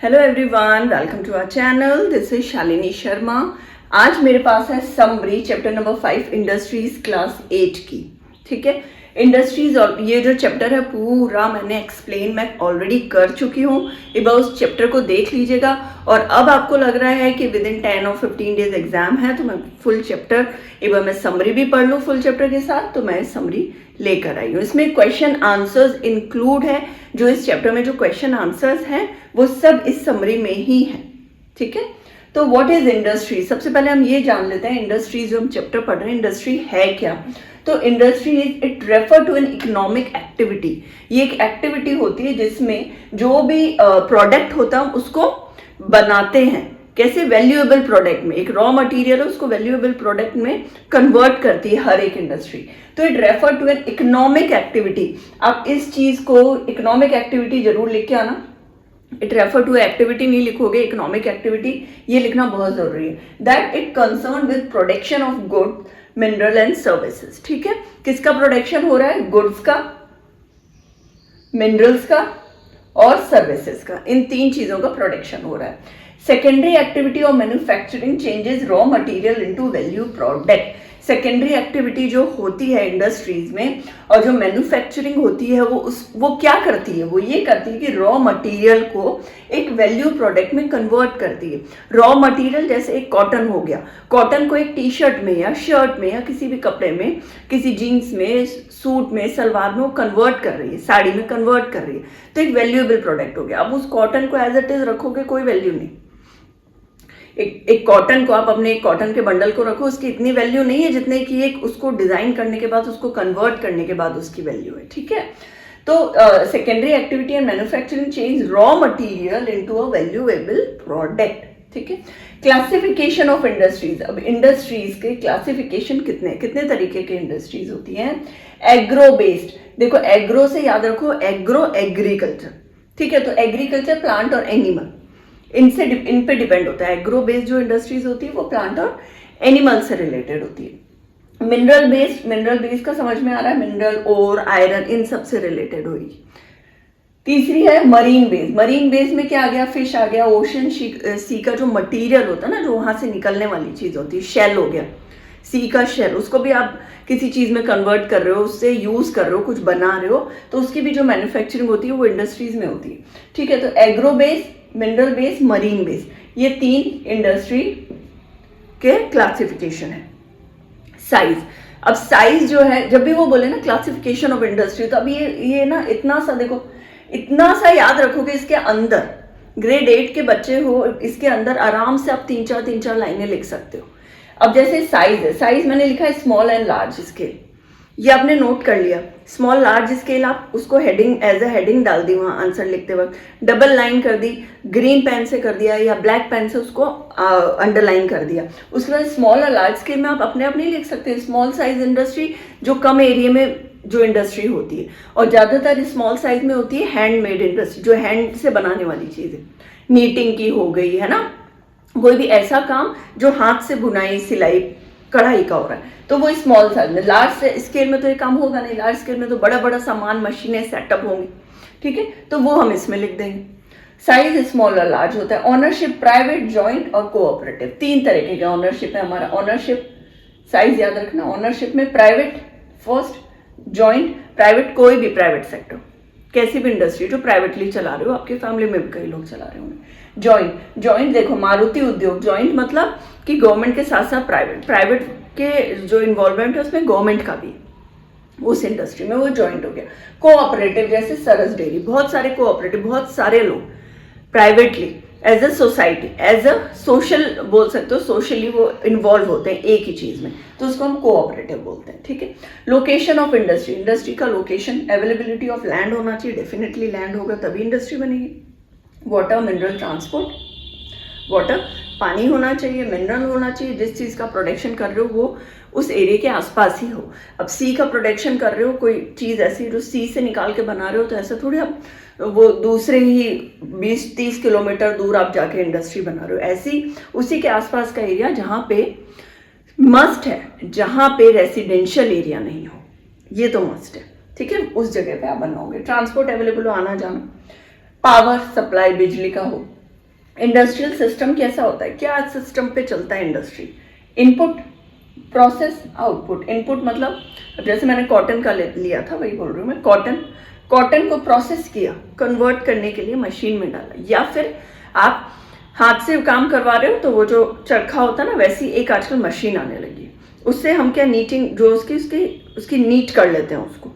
Hello everyone, welcome to our channel. This is Shalini Sharma. आज मेरे पास है summary chapter number 5 industries class 8 की। ठीक है, इंडस्ट्रीज और ये जो चैप्टर है पूरा मैंने एक्सप्लेन मैं ऑलरेडी कर चुकी हूँ। एक बार उस चैप्टर को देख लीजिएगा। और अब आपको लग रहा है कि विद इन 10 और 15 डेज एग्जाम है, तो मैं फुल चैप्टर एक बार मैं समरी भी पढ़ लूँ फुल चैप्टर के साथ, तो मैं समरी लेकर आई हूँ। इसमें क्वेश्चन आंसर्स इंक्लूड है। जो इस चैप्टर में जो क्वेश्चन आंसर्स हैं वो सब इस समरी में ही है। ठीक है, तो व्हाट इज इंडस्ट्री? सबसे पहले हम ये जान लेते हैं इंडस्ट्री जो हम चैप्टर पढ़ रहे हैं इंडस्ट्री है क्या। तो industry it refer to an economic activity. ये एक एक्टिविटी होती है जिसमें जो भी प्रोडक्ट होता है उसको बनाते हैं। कैसे? वैल्यूएबल प्रोडक्ट में। एक रॉ मटेरियल है उसको वैल्यूएबल प्रोडक्ट में कन्वर्ट करती है हर एक इंडस्ट्री। तो it refer to an economic activity. आप इस चीज को इकोनॉमिक एक्टिविटी जरूर लिख के आना। इट रेफर टू एक्टिविटी नहीं लिखोगे, इकोनॉमिक एक्टिविटी ये लिखना बहुत जरूरी है। That it concern with production of good mineral and services. ठीक है, किसका प्रोडक्शन हो रहा है? गुड्स का, मिनरल्स का और सर्विसेज का। इन तीन चीजों का प्रोडक्शन हो रहा है। Secondary activity of manufacturing changes raw material into value product. Secondary activity जो होती है इंडस्ट्रीज में और जो मैन्युफैक्चरिंग होती है वो क्या करती है? वो ये करती है कि रॉ मटेरियल को एक वैल्यू प्रोडक्ट में कन्वर्ट करती है। रॉ मटेरियल जैसे एक कॉटन हो गया, कॉटन को एक टी शर्ट में या शर्ट में या किसी भी कपड़े में, किसी जीन्स में, सूट में, सलवार में वो कन्वर्ट कर रही है, साड़ी में कन्वर्ट कर रही है, तो एक वैल्यूएबल प्रोडक्ट हो गया। अब उस कॉटन को एज इट इज रखोगे कोई वैल्यू नहीं। एक कॉटन को आप अपने एक कॉटन के बंडल को रखो, उसकी इतनी वैल्यू नहीं है जितने की एक उसको डिजाइन करने के बाद, उसको कन्वर्ट करने के बाद उसकी वैल्यू है। ठीक है, तो secondary activity and manufacturing change raw material into a valuable product. ठीक है, क्लासिफिकेशन ऑफ इंडस्ट्रीज। अब इंडस्ट्रीज के क्लासिफिकेशन कितने तरीके के इंडस्ट्रीज होती हैं? Agro based. देखो, एग्रो से याद रखो, एग्रो एग्रीकल्चर। ठीक है, तो एग्रीकल्चर प्लांट और एनिमल इन पे डिपेंड होता है। एग्रो बेस्ड जो इंडस्ट्रीज होती है वो प्लांट और एनिमल से रिलेटेड होती है। मिनरल बेस्ड का समझ में आ रहा है, मिनरल और आयरन इन सब से रिलेटेड होगी। तीसरी है मरीन बेस्ड। मरीन बेस्ड में क्या आ गया? फिश आ गया। ओशन सी का जो मटीरियल होता है ना, जो वहां से निकलने वाली चीज होती है, शेल हो गया, सी का शेल, उसको भी आप किसी चीज में कन्वर्ट कर रहे हो, उससे यूज कर रहे हो, कुछ बना रहे हो, तो उसकी भी जो मैन्युफैक्चरिंग होती है वो इंडस्ट्रीज में होती है। ठीक है, तो agro based, mineral based, marine based, ये तीन इंडस्ट्री के क्लासिफिकेशन है। साइज। अब साइज जो है, जब भी वो बोले ना क्लासिफिकेशन ऑफ इंडस्ट्री, तो अब ये ना इतना सा देखो, इतना सा याद रखोगे। इसके अंदर ग्रेड 8 के बच्चे हो, इसके अंदर आराम से आप तीन चार लाइनें लिख सकते हो। अब जैसे साइज है, साइज मैंने लिखा है स्मॉल एंड लार्ज स्केल, ये आपने नोट कर लिया। स्मॉल लार्ज स्केल आप उसको हेडिंग एज अ हेडिंग डाल दी वहां आंसर लिखते वक्त, डबल लाइन कर दी, ग्रीन पेन से कर दिया या ब्लैक पेन से उसको अंडरलाइन कर दिया। उसके बाद स्मॉल और लार्ज स्केल में आप अपने आप नहीं लिख सकते। स्मॉल साइज इंडस्ट्री जो कम एरिया में जो इंडस्ट्री होती है, और ज्यादातर स्मॉल साइज में होती है हैंडमेड इंडस्ट्री, जो हैंड से बनाने वाली चीज है। नीटिंग की हो गई है ना, कोई भी ऐसा काम जो हाथ से बुनाई, सिलाई, कढ़ाई का हो रहा है, तो वो स्मॉल साइज में। लार्ज स्केल में तो ये काम होगा नहीं, लार्ज स्केल में तो बड़ा बड़ा सामान, मशीनें, सेटअप होंगी। ठीक है, तो वो हम इसमें लिख देंगे। साइज स्मॉल और लार्ज होता है। ऑनरशिप प्राइवेट, जॉइंट और कोऑपरेटिव, तीन तरीके का ऑनरशिप है हमारा। ऑनरशिप साइज याद रखना, ऑनरशिप में प्राइवेट फर्स्ट, जॉइंट, प्राइवेट कोई भी प्राइवेट सेक्टर, कैसी भी इंडस्ट्री जो प्राइवेटली चला रहे हो, आपके फैमिली में भी कई लोग चला रहे होंगे। जॉइंट देखो, मारुति उद्योग, जॉइंट मतलब कि गवर्नमेंट के साथ साथ प्राइवेट के जो इन्वॉल्वमेंट है उसमें गवर्नमेंट का भी, उस इंडस्ट्री में वो जॉइंट हो गया। कोऑपरेटिव जैसे सरस डेयरी, बहुत सारे कोऑपरेटिव, बहुत सारे लोग privately as a society, as a social बोल सकते हो, सोशली वो इन्वॉल्व होते हैं एक ही चीज में, तो उसको हम कोऑपरेटिव बोलते हैं। ठीक है, लोकेशन ऑफ इंडस्ट्री, इंडस्ट्री का लोकेशन, अवेलेबिलिटी ऑफ लैंड होना चाहिए, डेफिनेटली लैंड होगा तभी इंडस्ट्री बनेगी। वाटर, मिनरल, ट्रांसपोर्ट, वाटर पानी होना चाहिए, मिनरल होना चाहिए, जिस चीज़ का प्रोडक्शन कर रहे हो वो उस एरिया के आसपास ही हो। अब सी का प्रोडक्शन कर रहे हो, कोई चीज़ ऐसी जो सी से निकाल के बना रहे हो, तो ऐसा थोड़ी आप वो दूसरे ही 20-30 किलोमीटर दूर आप जाके इंडस्ट्री बना रहे हो। ऐसी उसी के आसपास का एरिया जहाँ पे मस्ट है, जहाँ पे रेसिडेंशियल एरिया नहीं हो, ये तो मस्ट है। ठीक है, उस जगह पे आप बनाओगे। ट्रांसपोर्ट अवेलेबल हो, आना जाना, पावर सप्लाई बिजली का हो, इंडस्ट्रियल सिस्टम कैसा होता है, क्या सिस्टम पे चलता है industry? Input, process, output. Input मतलब अब जैसे मैंने कॉटन का लिया था, वही बोल रही हूँ मैं। कॉटन को प्रोसेस किया, कन्वर्ट करने के लिए मशीन में डाला, या फिर आप हाथ से काम करवा रहे हो तो वो जो चरखा होता है ना, वैसी एक आजकल मशीन आने लगी। उससे हम क्या नीटिंग, जो उसकी उसकी उसकी नीट कर लेते हैं, उसको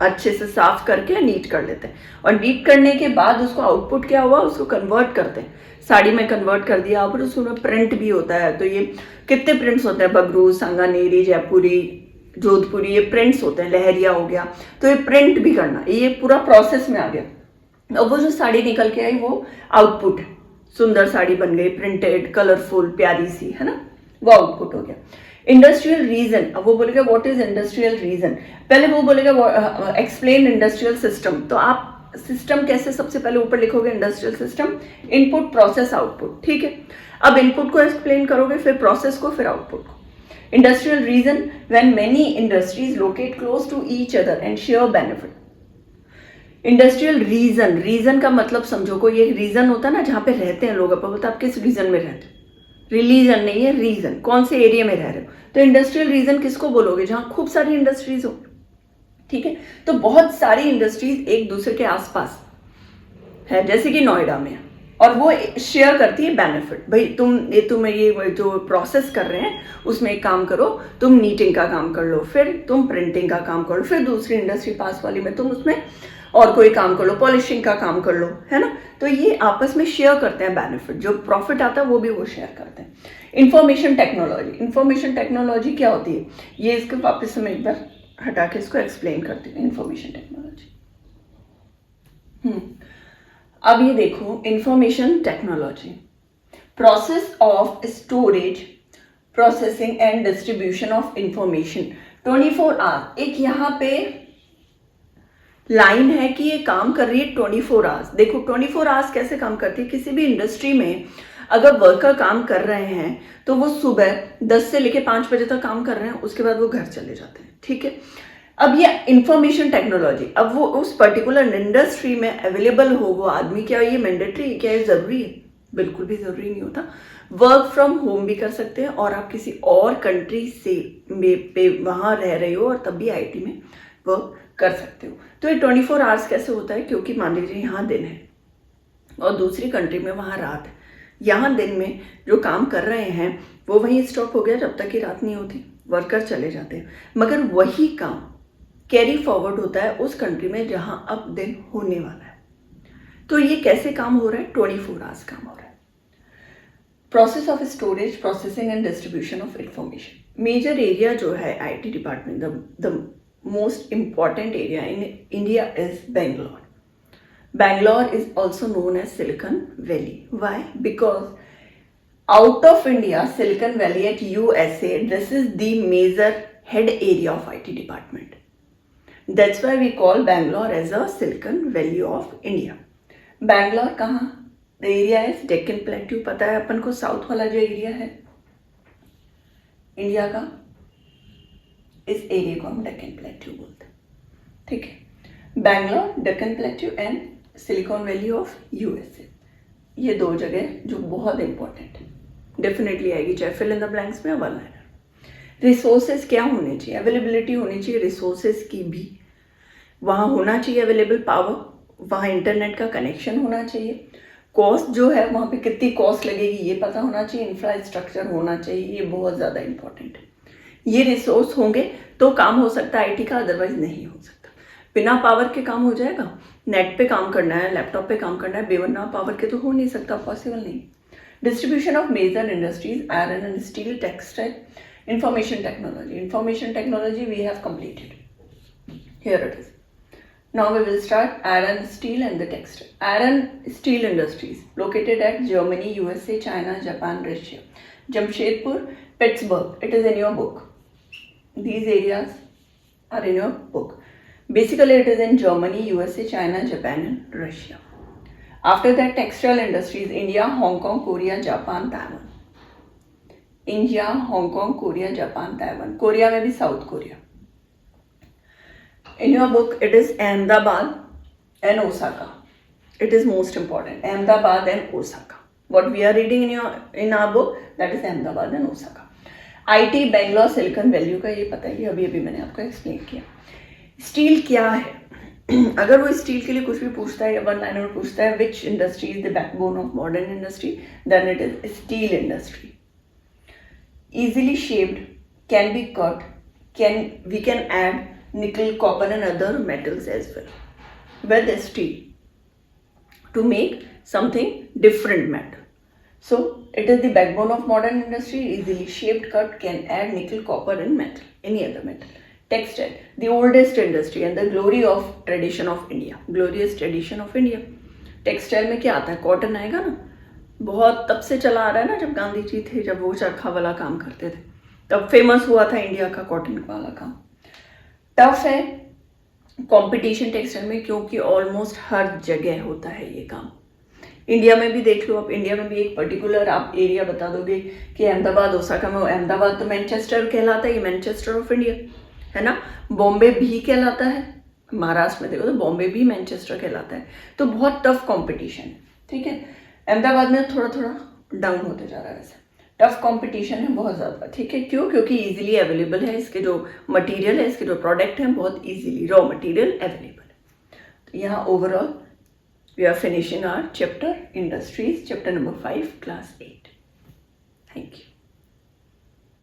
अच्छे से साफ करके नीट कर लेते हैं, और नीट करने के बाद उसको आउटपुट क्या हुआ, उसको कन्वर्ट करते हैं। साड़ी में कन्वर्ट कर दिया, और उसमें प्रिंट भी होता है। तो ये कितने प्रिंट्स होते हैं, बगरू, सांगानेरी, जयपुरी, जोधपुरी, ये प्रिंट्स होते हैं। लहरिया हो गया, तो ये प्रिंट भी करना, ये पूरा प्रोसेस में आ गया। और वो जो साड़ी निकल के आई वो आउटपुट है। सुंदर साड़ी बन गई, प्रिंटेड, कलरफुल, प्यारी सी, है ना, वो आउटपुट हो गया। इंडस्ट्रियल रीजन, अब वो बोलेगा व्हाट इज इंडस्ट्रियल रीजन, पहले वो बोलेगा एक्सप्लेन इंडस्ट्रियल सिस्टम। तो आप सिस्टम कैसे, सबसे पहले ऊपर लिखोगे industrial system, input, process, output, ठीक है। अब इनपुट को एक्सप्लेन करोगे, फिर प्रोसेस को, फिर आउटपुट को। Industrial region, when many industries locate close to each other and share benefit. Industrial region, region का मतलब समझो, कोई एक रीजन होता है ना जहाँ पे रहते हैं लोग, अपन बोलते आप किस रीजन में रहते हो, रिलीजन नहीं है, रीजन, कौन से एरिया में रह रहे हो। तो इंडस्ट्रियल रीजन किसको बोलोगे, जहाँ खूब सारी इंडस्ट्रीज हो, ठीक है। तो बहुत सारी इंडस्ट्रीज एक दूसरे के आसपास है, जैसे कि नोएडा में, और वो शेयर करती है बेनिफिट। भाई तुम ये जो प्रोसेस कर रहे हैं उसमें एक काम करो, तुम नीटिंग का काम कर लो, फिर तुम प्रिंटिंग का काम कर लो, फिर दूसरी इंडस्ट्री पास वाली में तुम उसमें और कोई काम कर लो, पॉलिशिंग का काम कर लो, है ना। तो ये आपस में शेयर करते हैं बेनिफिट, जो प्रॉफिट आता है वो भी वो शेयर करते हैं। इंफॉर्मेशन टेक्नोलॉजी, इंफॉर्मेशन टेक्नोलॉजी क्या होती है, ये इसके वापस से मैं एक बार हटा के इसको एक्सप्लेन करती हूँ। इंफॉर्मेशन टेक्नोलॉजी, अब ये देखो, information technology, process of storage, processing and distribution of information 24 hour. एक यहाँ पे लाइन है कि ये काम कर रही है 24 आवर्स। देखो 24 आवर्स कैसे काम करती है, किसी भी इंडस्ट्री में अगर वर्कर काम कर रहे हैं तो वो सुबह 10 से लेकर 5 बजे तक काम कर रहे हैं, उसके बाद वो घर चले जाते हैं, ठीक है। अब ये इंफॉर्मेशन टेक्नोलॉजी, अब वो उस पर्टिकुलर इंडस्ट्री में अवेलेबल हो वो आदमी, क्या ये मैंडेटरी है, क्या ये जरूरी है? बिल्कुल भी जरूरी नहीं होता। वर्क फ्रॉम होम भी कर सकते हैं, और आप किसी और कंट्री से वहां रह रहे हो और तब भी आईटी में वर्क कर सकते हो। तो ये 24 आवर्स कैसे होता है, क्योंकि मान लीजिए यहाँ दिन है और दूसरी कंट्री में वहाँ रात है। यहाँ दिन में जो काम कर रहे हैं वो वहीं स्टॉप हो गया, जब तक कि रात नहीं होती वर्कर चले जाते हैं, मगर वही काम कैरी फॉरवर्ड होता है उस कंट्री में जहाँ अब दिन होने वाला है। तो ये कैसे काम हो रहा है, 24 आवर्स काम हो रहा है। Process of storage, processing and distribution of information. Major area जो है IT department, the most important area in India is Bangalore. Bangalore is also known as Silicon Valley. Why? Because out of India, Silicon Valley at USA, this is the major head area of IT department. That's why we call Bangalore as a Silicon Valley of India. Bangalore कहाँ? The area is Deccan Plateau. पता है अपन को south वाला जो area है India का, इस area को हम डेक्कन प्लेट्यू बोलते हैं, ठीक है। Bangalore, Deccan plateau and silicon valley of USA, ये दो जगह जो बहुत इंपॉर्टेंट है, डेफिनेटली आएगी, चाहे फिल इन द ब्लैंक्स में वन लाइनर। रिसोर्सेज क्या होने चाहिए, अवेलेबिलिटी होनी चाहिए रिसोर्सेज की भी, वहाँ होना चाहिए अवेलेबल पावर, वहाँ इंटरनेट का कनेक्शन होना चाहिए, कॉस्ट जो है वहाँ पे कितनी कॉस्ट लगेगी ये पता होना चाहिए, इंफ्रास्ट्रक्चर होना चाहिए, ये बहुत ज़्यादा इंपॉर्टेंट है। ये रिसोर्स होंगे तो काम हो सकता है आईटी का, अदरवाइज नहीं हो सकता। बिना पावर के काम हो जाएगा, नेट पे काम करना है, लैपटॉप पे काम करना है, बिना पावर के तो हो नहीं सकता, पॉसिबल नहीं। Distribution of major industries, iron and steel, textile, information technology. Information technology we have completed, here it is. Now we will start iron, steel and the textile. Iron, steel industries located at Germany, USA, China, Japan, Russia. Jamshedpur, Pittsburgh. It is in your book. These areas are in your book. Basically, it is in Germany, USA, China, Japan and Russia. After that, textile industries, India, Hong Kong, Korea, Japan, Taiwan. India, Hong Kong, Korea, Japan, Taiwan. Korea में भी South Korea. In your book, it is Ahmedabad and Osaka. It is most important. Ahmedabad and Osaka. What we are reading in our book, that is Ahmedabad and Osaka. IT Bangalore silicon value का ये पता है कि अभी मैंने आपको explain किया. Steel क्या है? अगर वो स्टील के लिए कुछ भी पूछता है या वन लाइनर पूछता है which industry is the backbone of modern industry, then it is steel industry. Easily shaped, can be cut, we can add nickel, copper and other metals as well with steel to make something different metal. So it is the backbone of modern industry, easily shaped, cut, can add nickel, copper and metal, any other metal. Textile, the oldest industry and the glory of tradition of India, glorious tradition of India. Textile में क्या आता है? Cotton आएगा ना, बहुत तब से चला आ रहा है ना, जब गांधी जी थे, जब वो चरखा वाला काम करते थे, तब फेमस हुआ था इंडिया का कॉटन वाला काम. टफ है कंपटीशन टेक्सटाइल में, क्योंकि ऑलमोस्ट हर जगह होता है ये काम. इंडिया में भी देख लो, आप इंडिया में भी एक पर्टिकुलर आप एरिया बता दोगे कि अहमदाबाद, ओसाका में. अहमदाबाद तो मैनचेस्टर कहलाता है, ये मैनचेस्टर ऑफ इंडिया है ना. बॉम्बे भी कहलाता है, महाराष्ट्र में देखो तो बॉम्बे भी मैनचेस्टर कहलाता है. तो बहुत टफ कंपटीशन है, ठीक है. अहमदाबाद में थोड़ा थोड़ा डाउन होते जा रहा है. वैसे टफ कंपटीशन है बहुत ज़्यादा, ठीक है. क्यों? क्योंकि इजीली अवेलेबल है, इसके जो मटेरियल है, इसके जो प्रोडक्ट हैं, बहुत इजीली रॉ मटेरियल अवेलेबल है. तो यहाँ overall we are finishing our chapter industries, chapter number 5, class 8. Thank you.